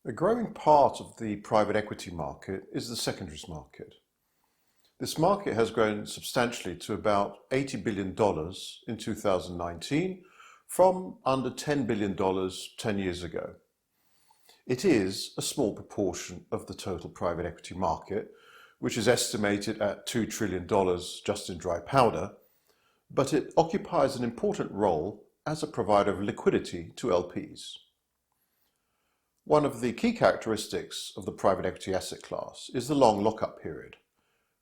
A growing part of the private equity market is the secondaries market. This market has grown substantially to about $80 billion in 2019 from under $10 billion 10 years ago. It is a small proportion of the total private equity market, which is estimated at $2 trillion just in dry powder, but it occupies an important role as a provider of liquidity to LPs. One of the key characteristics of the private equity asset class is the long lock-up period,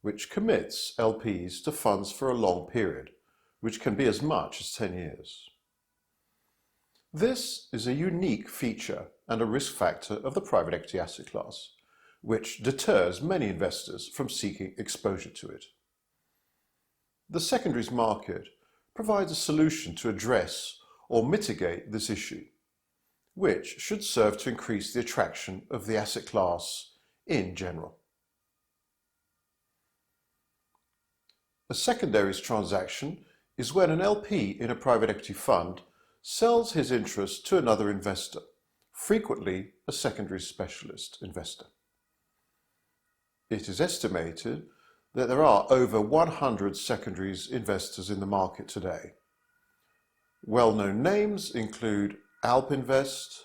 which commits LPs to funds for a long period, which can be as much as 10 years. This is a unique feature and a risk factor of the private equity asset class, which deters many investors from seeking exposure to it. The secondaries market provides a solution to address or mitigate this issue, which should serve to increase the attraction of the asset class in general. A secondaries transaction is when an LP in a private equity fund sells his interest to another investor, frequently a secondary specialist investor. It is estimated that there are over 100 secondaries investors in the market today. Well-known names include Alpinvest,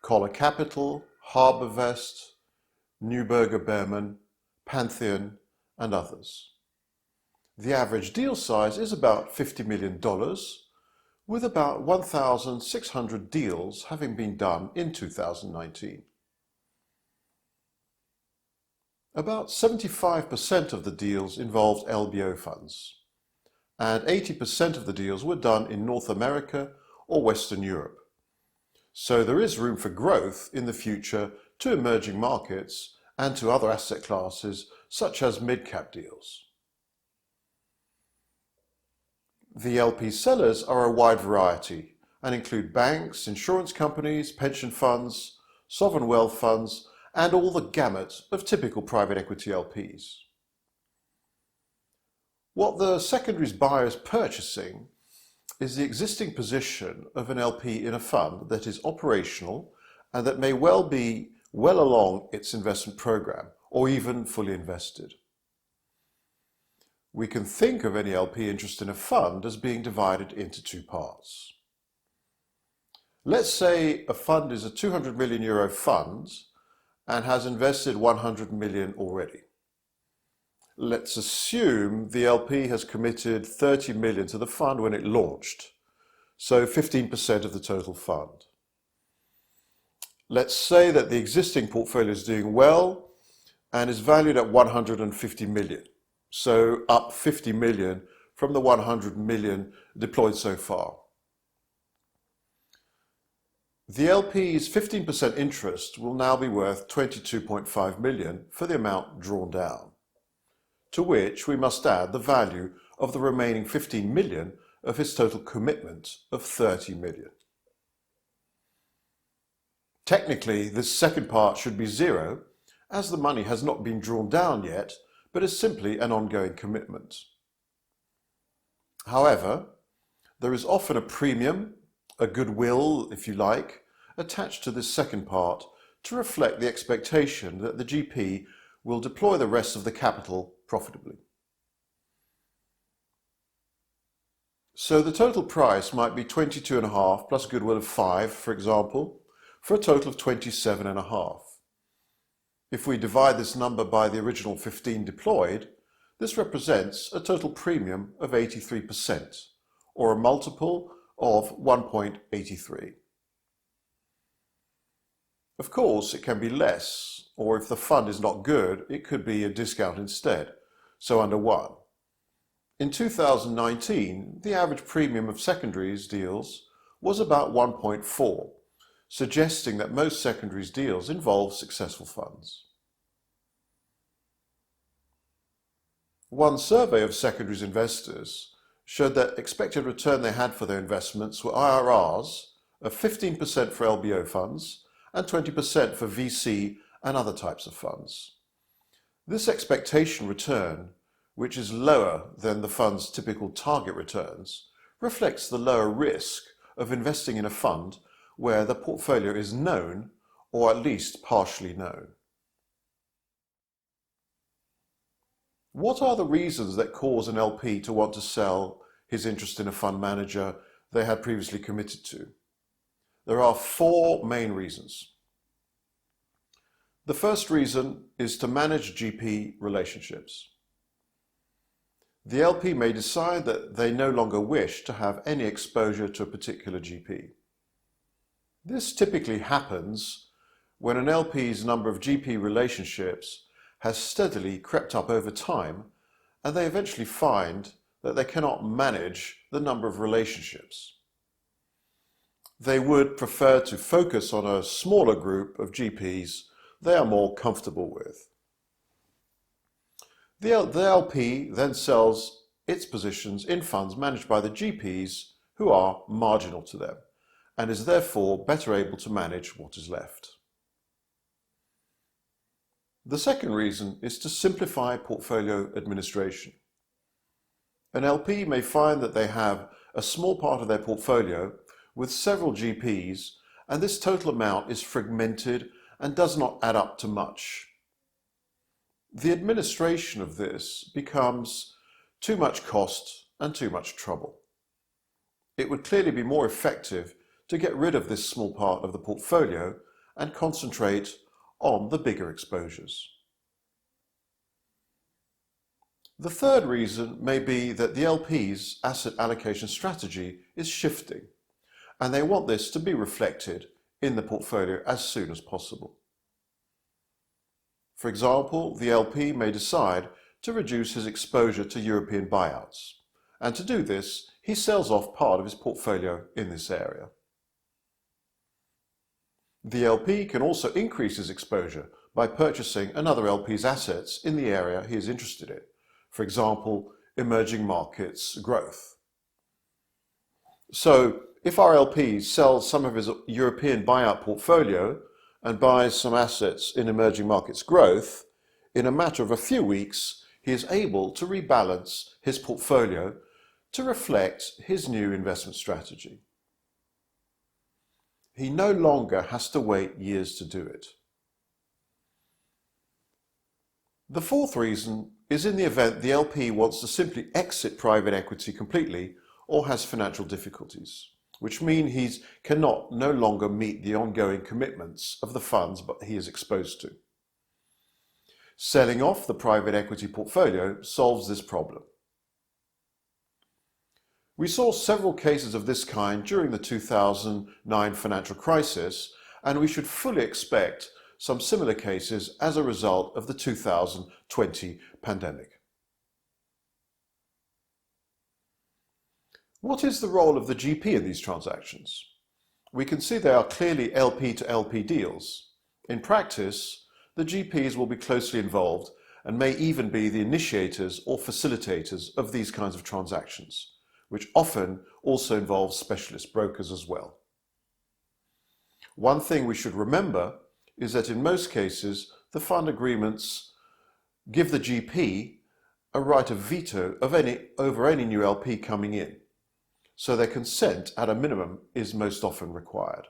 Coller Capital, Harbourvest, Neuberger Berman, Pantheon, and others. The average deal size is about $50 million, with about 1,600 deals having been done in 2019. About 75% of the deals involved LBO funds, and 80% of the deals were done in North America or Western Europe. So there is room for growth in the future to emerging markets and to other asset classes such as mid-cap deals. The LP sellers are a wide variety and include banks, insurance companies, pension funds, sovereign wealth funds, and all the gamut of typical private equity LPs. What the secondaries buyer is purchasing is the existing position of an LP in a fund that is operational and that may well be well along its investment program or even fully invested. We can think of any LP interest in a fund as being divided into two parts. Let's say a fund is a €200 million fund and has invested 100 million already. Let's assume the LP has committed 30 million to the fund when it launched, so 15% of the total fund. Let's say that the existing portfolio is doing well and is valued at 150 million, so up 50 million from the 100 million deployed so far. The LP's 15% interest will now be worth 22.5 million for the amount drawn down, to which we must add the value of the remaining 15 million of his total commitment of 30 million. Technically, this second part should be zero, as the money has not been drawn down yet, but is simply an ongoing commitment. However, there is often a premium, a goodwill, if you like, attached to this second part to reflect the expectation that the GP will deploy the rest of the capital profitably. So the total price might be 22.5 plus goodwill of 5, for example, for a total of 27.5. If we divide this number by the original 15 deployed, this represents a total premium of 83%, or a multiple of 1.83. Of course, it can be less, or if the fund is not good, it could be a discount instead, so under 1. In 2019, the average premium of secondaries deals was about 1.4, suggesting that most secondaries deals involve successful funds. One survey of secondaries investors showed that expected return they had for their investments were IRRs of 15% for LBO funds and 20% for VC and other types of funds. This expectation return, which is lower than the fund's typical target returns, reflects the lower risk of investing in a fund where the portfolio is known or at least partially known. What are the reasons that cause an LP to want to sell his interest in a fund manager they had previously committed to? There are four main reasons. The first reason is to manage GP relationships. The LP may decide that they no longer wish to have any exposure to a particular GP. This typically happens when an LP's number of GP relationships has steadily crept up over time, and they eventually find that they cannot manage the number of relationships. They would prefer to focus on a smaller group of GPs they are more comfortable with. The LP then sells its positions in funds managed by the GPs who are marginal to them, and is therefore better able to manage what is left. The second reason is to simplify portfolio administration. An LP may find that they have a small part of their portfolio with several GPs, and this total amount is fragmented and does not add up to much. The administration of this becomes too much cost and too much trouble. It would clearly be more effective to get rid of this small part of the portfolio and concentrate on the bigger exposures. The third reason may be that the LP's asset allocation strategy is shifting, and they want this to be reflected in the portfolio as soon as possible. For example, the LP may decide to reduce his exposure to European buyouts, and to do this, he sells off part of his portfolio in this area. The LP can also increase his exposure by purchasing another LP's assets in the area he is interested in, for example, emerging markets growth. So, if our LP sells some of his European buyout portfolio and buys some assets in emerging markets growth, in a matter of a few weeks, he is able to rebalance his portfolio to reflect his new investment strategy. He no longer has to wait years to do it. The fourth reason is in the event the LP wants to simply exit private equity completely or has financial difficulties, which mean he cannot no longer meet the ongoing commitments of the funds he is exposed to. Selling off the private equity portfolio solves this problem. We saw several cases of this kind during the 2009 financial crisis, and we should fully expect some similar cases as a result of the 2020 pandemic. What is the role of the GP in these transactions? We can see they are clearly LP to LP deals. In practice, the GPs will be closely involved and may even be the initiators or facilitators of these kinds of transactions, which often also involves specialist brokers as well. One thing we should remember is that in most cases, the fund agreements give the GP a right of veto over any new LP coming in, so their consent at a minimum is most often required.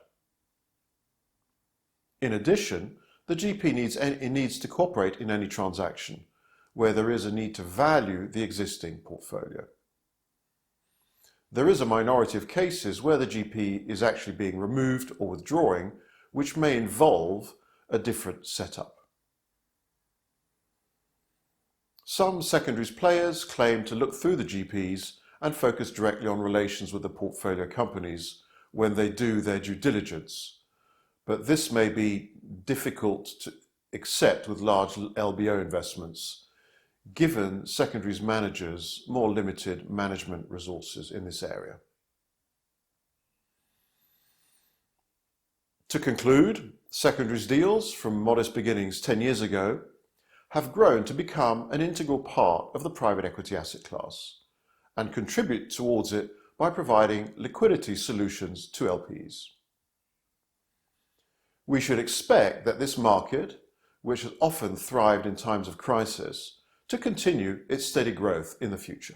In addition, the GP needs to cooperate in any transaction where there is a need to value the existing portfolio. There is a minority of cases where the GP is actually being removed or withdrawing, which may involve a different setup. Some secondaries players claim to look through the GPs and focus directly on relations with the portfolio companies when they do their due diligence, but this may be difficult to accept with large LBO investments, given secondaries managers' more limited management resources in this area. To conclude, secondaries deals from modest beginnings 10 years ago have grown to become an integral part of the private equity asset class and contribute towards it by providing liquidity solutions to LPs. We should expect that this market, which has often thrived in times of crisis, to continue its steady growth in the future.